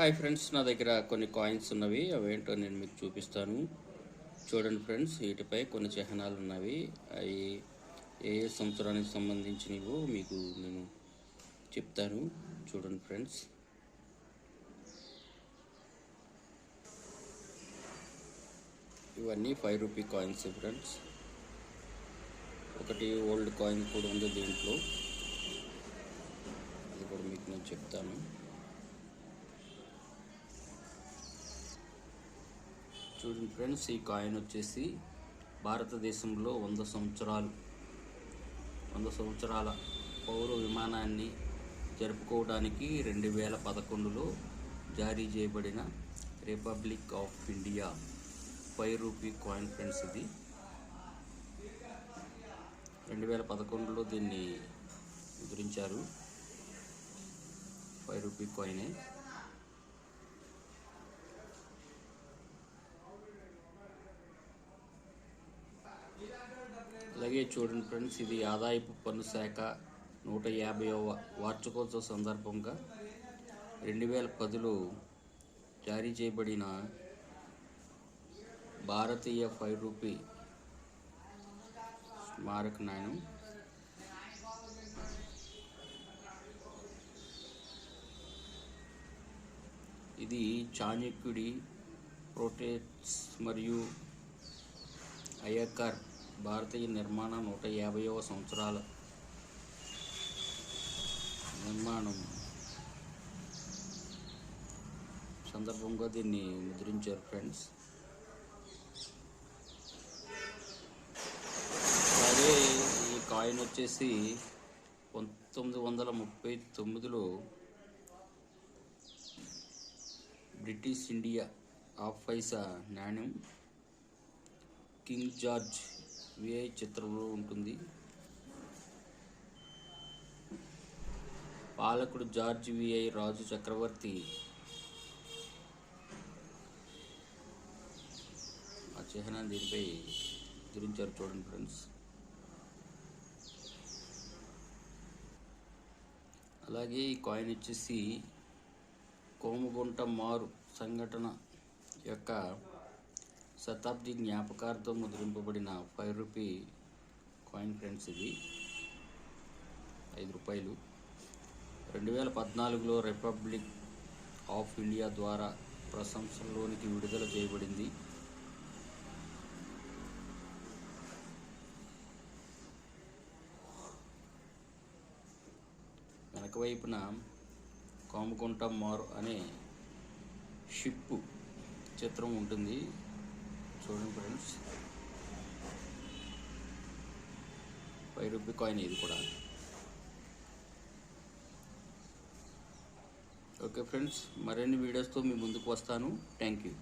Hi friends, నా దగ్గర కొన్ని కాయిన్స్ ఉన్నవి. అవేంటో నేను మీకు చూపిస్తాను. చూడండి ఫ్రెండ్స్, వీటిపై కొన్ని చిహ్నాలు ఉన్నవి. అవి ఏ సంవత్సరానికి సంబంధించినవో మీకు నేను చెప్తాను. చూడండి ఫ్రెండ్స్, ఇవన్నీ 5 రూపీ కాయిన్స్ ఫ్రెండ్స్. ఒకటి ఓల్డ్ కాయిన్ కూడా ఉంది దీంట్లో, అది కూడా మీకు నేను చెప్తాను. చూడండి ఫ్రెండ్స్, ఈ కాయిన్ వచ్చేసి భారతదేశంలో 100 సంవత్సరాల పౌర విమానాన్ని జరుపుకోవడానికి 2011లో జారీ చేయబడిన republic of India 5 rupee coin friends. ఇది 2011లో దీన్ని ముద్రించారు. 5 రూపీ కాయినే. అలాగే చూడండి ఫ్రెండ్స్, ఇది ఆదాయపు పన్ను శాఖ 150వ వార్షికోత్సవ సందర్భంగా 2010లో జారీ చేయబడిన భారతీయ 5 రూపీ స్మారక నాణ్యం. ఇది చాణక్యుడి ప్రోటెక్ట్స్ మరియు అయ్యకార్ భారతీయ నిర్మాణం 150వ సంవత్సరాల నిర్మాణం సందర్భంగా దీన్ని ముద్రించారు ఫ్రెండ్స్. అలాగే ఈ కాయిన్ వచ్చేసి 1939లో బ్రిటిష్ ఇండియా హాఫ్ పైసా నాణ్యం కింగ్ జార్జ్ విఐ చిత్రంలో ఉంటుంది. పాలకుడు జార్జ్ విఐ రాజు చక్రవర్తి ఆ చిహ్నాన్ని దీనిపై ముద్రించారు. చూడండి ఫ్రెండ్స్. అలాగే ఈ కాయిన్ వచ్చేసి కోముగుంట మారు సంఘటన యొక్క శతాబ్ది జ్ఞాపకార్థం ముద్రింపబడిన 5 రూపీ కాయిన్ ఫ్రెండ్స్. ఇది 5 రూపాయలు. 2014లో రిపబ్లిక్ ఆఫ్ ఇండియా ద్వారా ప్రశంసలోనికి విడుదల చేయబడింది. వెనక వైపున కోముగుంట మారు అనే షిప్ చిత్రం ఉంటుంది. చూడండి ఫ్రెండ్స్, 5 రూపీ కాయిన్ ఇది కూడా. ఓకే ఫ్రెండ్స్, మరిన్ని వీడియోస్తో మీ ముందుకు వస్తాను. Thank you.